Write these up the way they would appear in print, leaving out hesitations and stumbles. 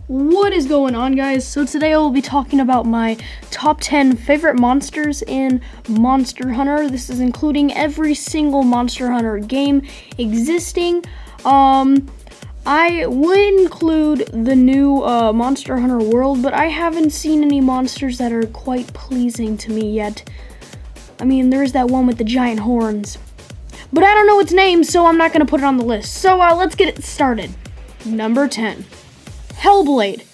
What is going on, guys? So today I will be talking about my top 10 favorite monsters in Monster Hunter. This is including every single Monster Hunter game existing. I would include the new Monster Hunter World, but I haven't seen any monsters that are quite pleasing to me yet. I mean, there's that one with the giant horns, but I don't know its name, so I'm not going to put it on the list. So let's get it started. Number 10. Hellblade.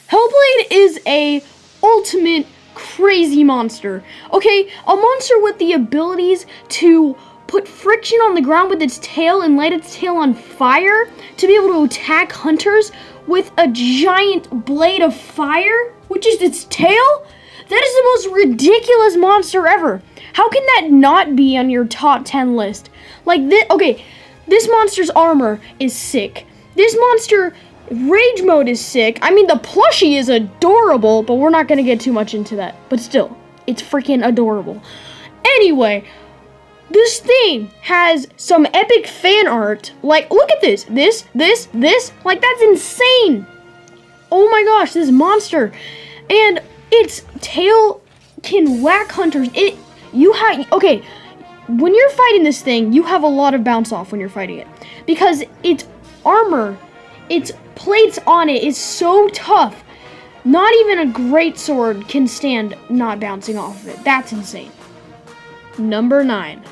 Hellblade is a ultimate crazy monster. Okay, a monster with the abilities to put friction on the ground with its tail and light its tail on fire, to be able to attack hunters with a giant blade of fire, which is its tail. That is the most ridiculous monster ever. How can that not be on your top 10 list? Like this, okay, this monster's armor is sick. This monster rage mode is sick. I mean, the plushie is adorable, but we're not going to get too much into that. But still, it's freaking adorable. Anyway, this thing has some epic fan art. Like, look at this. This. Like, that's insane. Oh my gosh, this monster. And its tail can whack hunters. Okay, when you're fighting this thing, you have a lot of bounce off when you're fighting it. Because its armor, its plates on it is so tough. Not even a great sword can stand not bouncing off of it. That's insane. Number 9.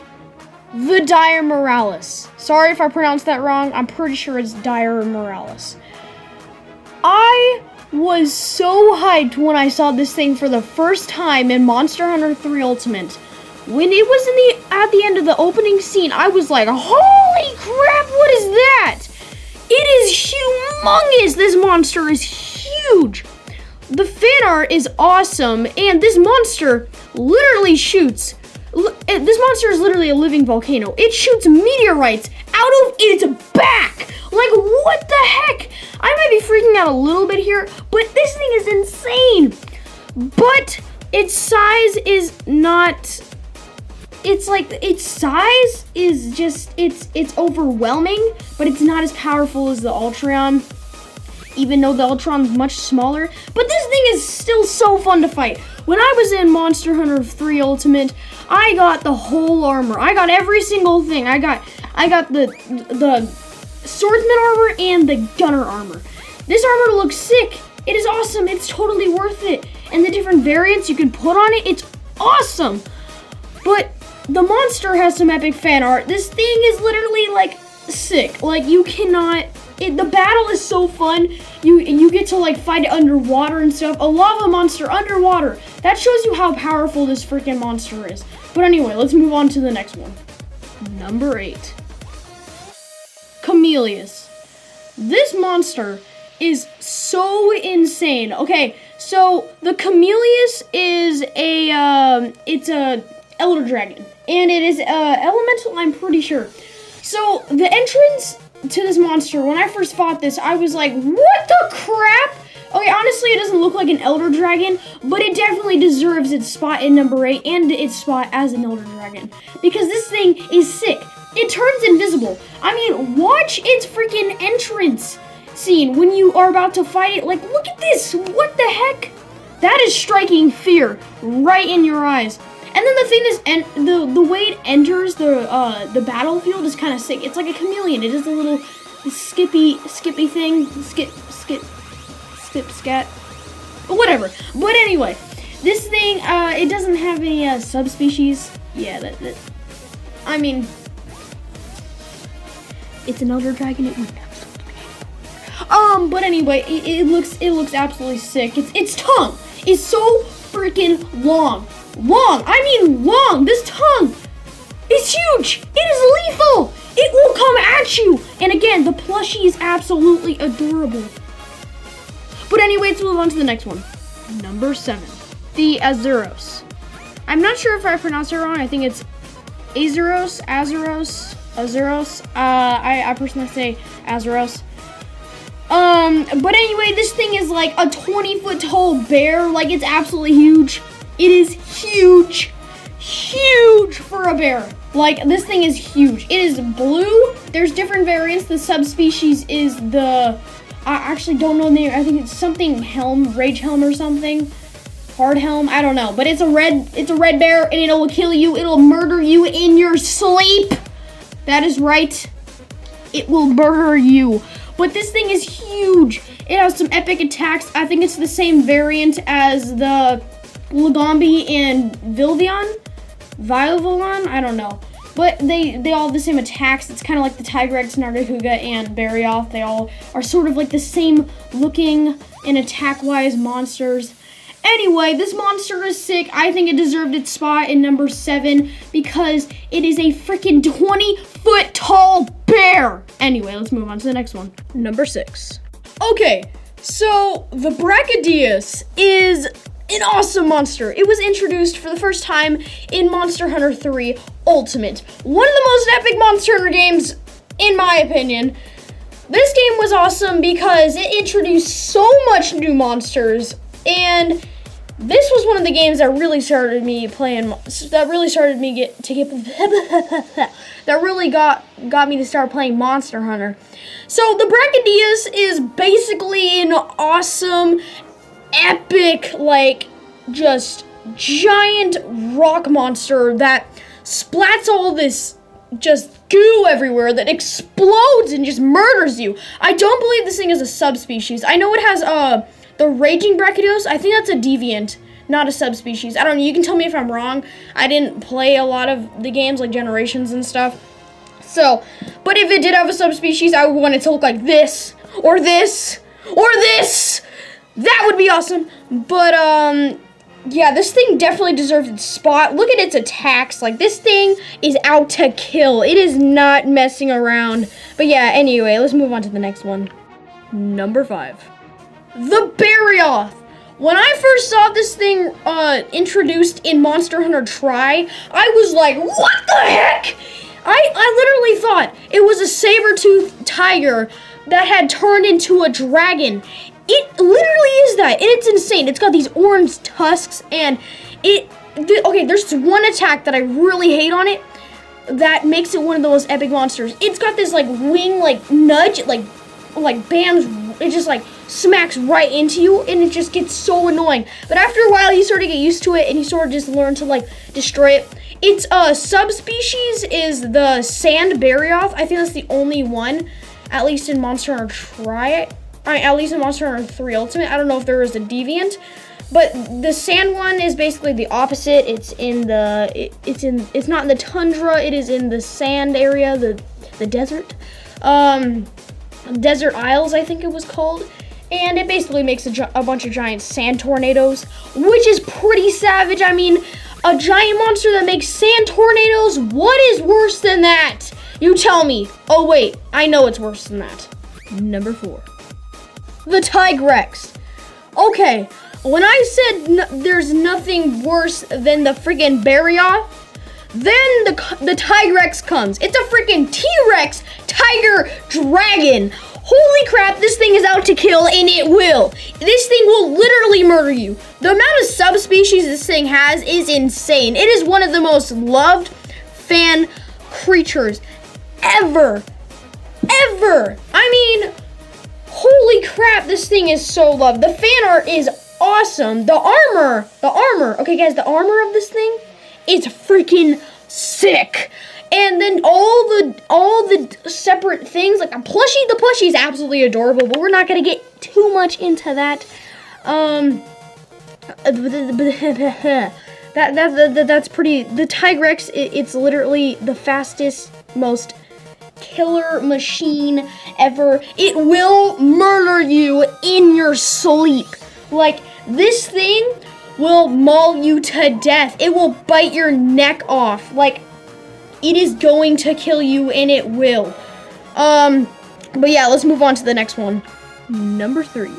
The Dire Morales. Sorry if I pronounced that wrong. I'm pretty sure it's Dire Morales. I was so hyped when I saw this thing for the first time in Monster Hunter 3 Ultimate. When it was at the end of the opening scene, I was like, holy crap, what is that? It is humongous. This monster is huge. The fan art is awesome, and this monster literally shoots. This monster is literally a living volcano. It shoots meteorites out of its back. Like, what the heck? I might be freaking out a little bit here, but this thing is insane. But its size is not... It's like, its size is just, it's overwhelming, but it's not as powerful as the Ultron, even though the Ultron's much smaller. But this thing is still so fun to fight. When I was in Monster Hunter 3 Ultimate, I got the whole armor. I got every single thing. I got the swordsman armor and the gunner armor. This armor looks sick. It is awesome. It's totally worth it. And the different variants you can put on it, it's awesome. But the monster has some epic fan art. This thing is literally, like, sick. Like, you cannot... the battle is so fun. You get to, like, fight it underwater and stuff. A lava monster underwater. That shows you how powerful this freaking monster is. But anyway, let's move on to the next one. Number 8. Camellias. This monster is so insane. Okay, so the Camellias is it's a elder dragon. And it is elemental, I'm pretty sure. So, the entrance to this monster, when I first fought this, I was like, what the crap? Okay, honestly, it doesn't look like an elder dragon, but it definitely deserves its spot in number 8 and its spot as an elder dragon. Because this thing is sick. It turns invisible. I mean, watch its freaking entrance scene when you are about to fight it. Like, look at this. What the heck? That is striking fear right in your eyes. And then the thing is, the way it enters the battlefield is kind of sick. It's like a chameleon. It is a little skippy thing. Skip, scat. Whatever. But anyway, this thing, it doesn't have any subspecies. Yeah, I mean, it's an elder dragon. It wouldn't have subspecies. But anyway, it looks absolutely sick. Its tongue is so freaking long. I mean long. This tongue is huge. It is lethal. It will come at you. And again, the plushie is absolutely adorable. But anyway, let's move on to the next one. Number 7. The Azuros. I'm not sure if I pronounced it wrong. I think it's Azuros. I personally say Azuros. But anyway, this thing is like a 20-foot tall bear. Like, it's absolutely huge. It is huge for a bear. Like, this thing is huge. It is blue. There's different variants. The subspecies is the I actually don't know the name. I think it's something Helm, Rage Helm or something. Hard Helm, I don't know. But it's a red bear and it'll kill you. It'll murder you in your sleep. That is right. It will murder you. But this thing is huge. It has some epic attacks. I think it's the same variant as the Lagombi and Vilvion, I don't know. But they all have the same attacks. It's kind of like the Tigrex, Nargacuga, and Barioth. They all are sort of like the same looking and attack-wise monsters. Anyway, this monster is sick. I think it deserved its spot in number 7 because it is a freaking 20-foot tall bear. Anyway, let's move on to the next one. Number 6. Okay, so the Brachydios is an awesome monster. It was introduced for the first time in Monster Hunter 3 Ultimate. One of the most epic Monster Hunter games, in my opinion. This game was awesome because it introduced so much new monsters, and this was one of the games that really started me playing, that really got me to start playing Monster Hunter. So the Brachydios is basically an awesome, epic, like, just giant rock monster that splats all this just goo everywhere that explodes and just murders you. I don't believe this thing is a subspecies. I know it has the Raging Brachydios. I think that's a deviant, not a subspecies. I don't know. You can tell me if I'm wrong. I didn't play a lot of the games like Generations and stuff. So, but if it did have a subspecies, I would want it to look like this, or this, or this. That would be awesome. But, yeah, this thing definitely deserves its spot. Look at its attacks. Like, this thing is out to kill. It is not messing around. But yeah, anyway, let's move on to the next one. Number 5. The Barioth. When I first saw this thing introduced in Monster Hunter Tri, I was like, what the heck? I literally thought it was a saber-toothed tiger that had turned into a dragon. It literally is that, and it's insane. It's got these orange tusks, and okay, there's one attack that I really hate on it that makes it one of the most epic monsters. It's got this, like, wing, like, nudge, like bams, it just, like, smacks right into you, and it just gets so annoying. But after a while, you sort of get used to it, and you sort of just learn to, like, destroy it. Its subspecies is the Sand Barioth. I think that's the only one, at least in Monster Hunter Tri. At least in Monster Hunter 3 Ultimate. I don't know if there is a deviant, but the sand one is basically the opposite. It's not in the tundra. It is in the sand area, the desert, desert isles, I think it was called. And it basically makes a bunch of giant sand tornadoes, which is pretty savage. I mean, a giant monster that makes sand tornadoes. What is worse than that? You tell me. Oh wait, I know it's worse than that. Number 4. The Tigrex. Okay, when I said there's nothing worse than the freaking Barioth, then the Tigrex comes. It's a freaking T-Rex tiger dragon. Holy crap, this thing is out to kill, and it will. This thing will literally murder you. The amount of subspecies this thing has is insane. It is one of the most loved fan creatures ever. I mean, holy crap, this thing is so loved. The fan art is awesome. The armor. Okay, guys, the armor of this thing is freaking sick. And then all the separate things, like the plushie is absolutely adorable, but we're not gonna get too much into that. That's pretty. The Tigrex, it's literally the fastest, most killer machine ever. It will murder you in your sleep. Like, this thing will maul you to death. It will bite your neck off. Like, it is going to kill you, and it will. But yeah, let's move on to the next one. Number 3.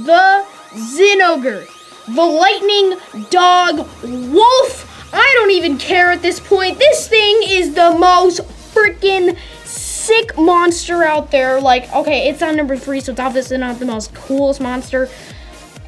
The Zinogre. The lightning dog wolf. I don't even care at this point. This thing is the most freaking sick monster out there. Like, okay, it's on number 3, so it's obviously not the most coolest monster.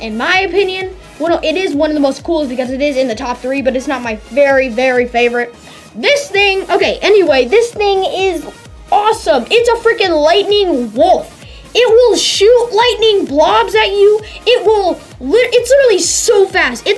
In my opinion, well, it is one of the most coolest because it is in the top 3, but it's not my very, very favorite. This thing, okay, anyway, this thing is awesome. It's a freaking lightning wolf. It will shoot lightning blobs at you. It's literally so fast. It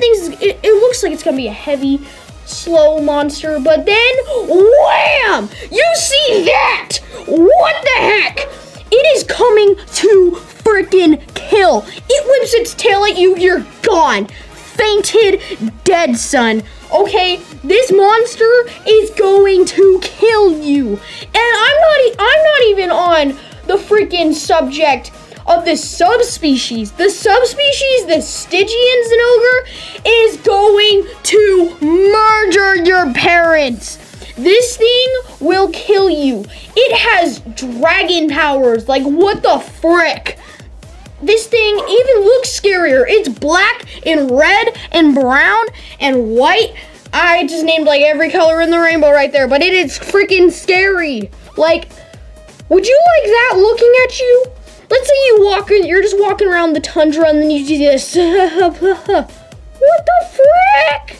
looks like it's gonna be a heavy, slow monster, but then wham! You see that? What the heck? It is coming to freaking kill. It whips its tail at you, you're gone. Fainted, dead, son. Okay, this monster is going to kill you. And I'm not even on the freaking subject of this subspecies. The subspecies, the Stygian Zinogre, is going to murder your parents. This thing will kill you. It has dragon powers. Like, what the frick? This thing even looks scarier. It's black and red and brown and white. I just named like every color in the rainbow right there, but it is freaking scary. Like, would you like that looking at you? Let's say you're just walking around the tundra and then you do this. What the frick?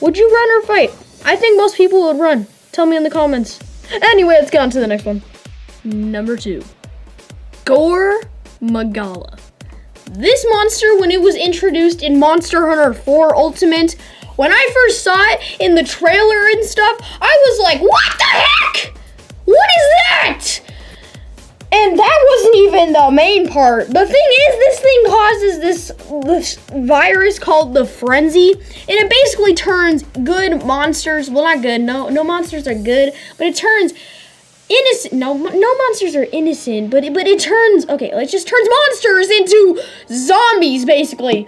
Would you run or fight? I think most people would run. Tell me in the comments. Anyway, let's get on to the next one. Number 2. Gore Magala. This monster, when it was introduced in Monster Hunter 4 Ultimate, when I first saw it in the trailer and stuff, I was like, what the heck? What is that? And that wasn't even the main part. The thing is, this thing causes this virus called the Frenzy, and it basically turns good monsters, well, not good, no monsters are good, but it turns innocent, no monsters are innocent, but it turns, okay, it just turns monsters into zombies, basically.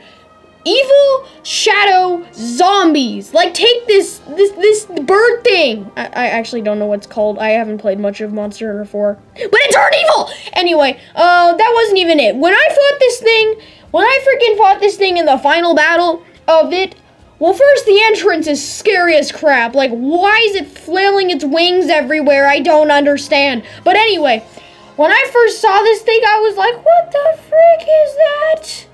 Evil shadow zombies. Like, take this bird thing. I actually don't know what it's called. I haven't played much of Monster Hunter 4. But it turned evil! Anyway, that wasn't even it. When I freaking fought this thing in the final battle of it, well, first, the entrance is scary as crap. Like, why is it flailing its wings everywhere? I don't understand. But anyway, when I first saw this thing, I was like, what the frick is that?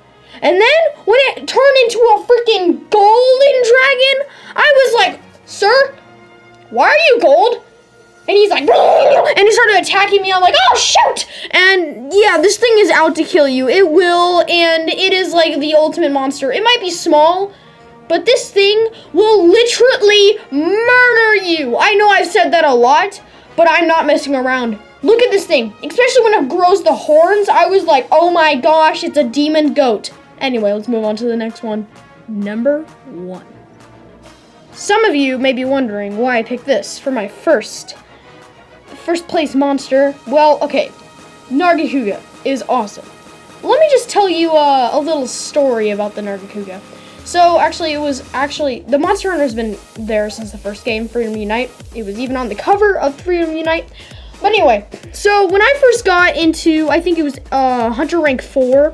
And then, when it turned into a freaking golden dragon, I was like, sir, why are you gold? And he's like, and he started attacking me. I'm like, oh, shoot! And yeah, this thing is out to kill you. It will, and it is like the ultimate monster. It might be small, but this thing will literally murder you. I know I've said that a lot, but I'm not messing around. Look at this thing. Especially when it grows the horns, I was like, oh my gosh, it's a demon goat. Anyway, let's move on to the next one. Number 1. Some of you may be wondering why I picked this for my first place monster. Well, okay, Nargacuga is awesome. Let me just tell you a little story about the Nargacuga. So, the Monster Hunter's been there since the first game, Freedom Unite. It was even on the cover of Freedom Unite. But anyway, so when I first got into, I think it was Hunter Rank 4,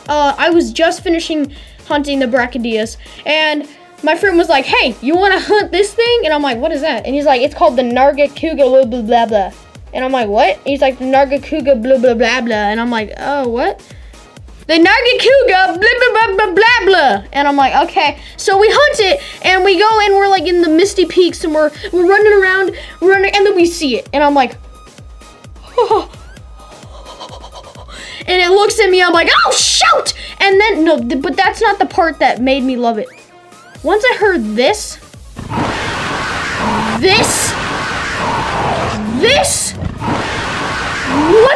I was just finishing hunting the Brachydius, and my friend was like, hey, you want to hunt this thing? And I'm like, what is that? And he's like, it's called the Nargacuga blah, blah, blah, blah. And I'm like, what? And he's like, the Nargacuga blah, blah, blah, blah. And I'm like, oh, what? The Nargacuga blah, blah, blah, blah, blah, blah. And I'm like, okay. So we hunt it, and we go, and we're like in the misty peaks, and we're running around, and then we see it. And I'm like, oh. And it looks at me, I'm like, oh, shoot! And then, no, but that's not the part that made me love it. Once I heard this, what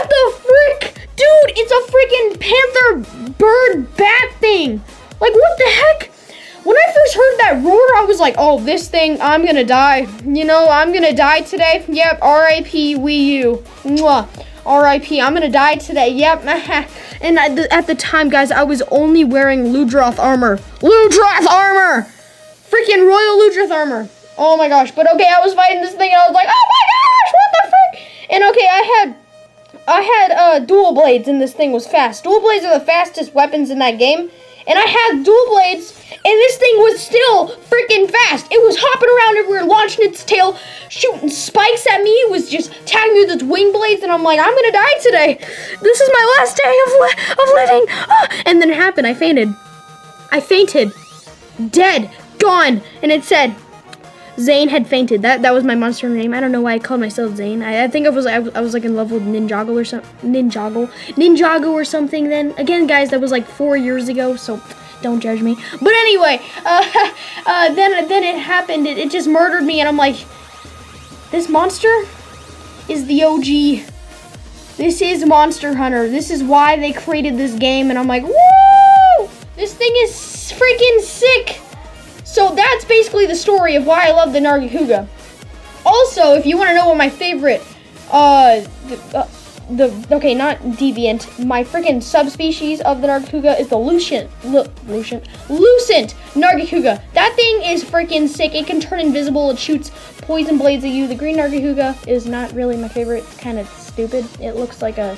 the frick? Dude, it's a freaking panther bird bat thing. Like, what the heck? When I first heard that roar, I was like, oh, this thing, I'm gonna die. You know, I'm gonna die today. Yep, R.I.P. Wii U. Mwah. R.I.P. I'm gonna die today. Yep. And at the time, guys, I was only wearing Ludroth armor. Ludroth armor! Freaking Royal Ludroth armor. Oh my gosh. But okay, I was fighting this thing and I was like, oh my gosh, what the frick? And okay, I had dual blades and this thing was fast. Dual blades are the fastest weapons in that game. And I had dual blades, and this thing was still freaking fast. It was hopping around everywhere, launching its tail, shooting spikes at me. It was just tagging me with its wing blades, and I'm like, I'm gonna die today. This is my last day of living. And then it happened. I fainted. Dead. Gone. And it said, Zane had fainted. That was my monster name. I don't know why I called myself Zane. I think I was like in love with Ninjago or something. Ninjago or something. Then again, guys, that was like 4 years ago. So don't judge me. But anyway, then it happened. It just murdered me, and I'm like, this monster is the OG. This is Monster Hunter. This is why they created this game, and I'm like, woo! This thing is freaking sick. So that's basically the story of why I love the Nargacuga. Also, if you want to know what my favorite, okay, not deviant, my freaking subspecies of the Nargacuga is the Lucent Nargacuga. That thing is freaking sick. It can turn invisible. It shoots poison blades at you. The green Nargacuga is not really my favorite. It's kind of stupid. It looks like a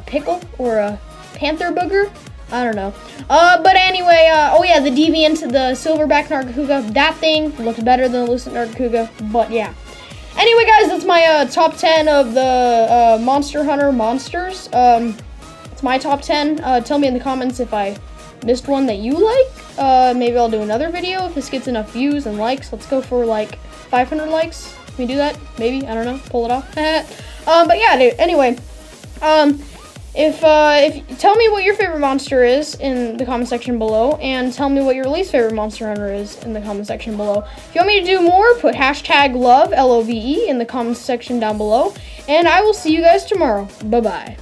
pickle or a panther booger. I don't know. But anyway, oh yeah, the deviant, the silverback Nargacuga, that thing looks better than the Lucent Nargacuga, but yeah. Anyway, guys, that's my top 10 of the Monster Hunter monsters. It's my top 10. Tell me in the comments if I missed one that you like. Maybe I'll do another video if this gets enough views and likes. Let's go for like 500 likes. Can we do that? Maybe, I don't know, pull it off. But yeah, dude, anyway, if tell me what your favorite monster is in the comment section below, and tell me what your least favorite Monster Hunter is in the comment section below. If you want me to do more, put hashtag love, LOVE, in the comments section down below, and I will see you guys tomorrow. Bye-bye.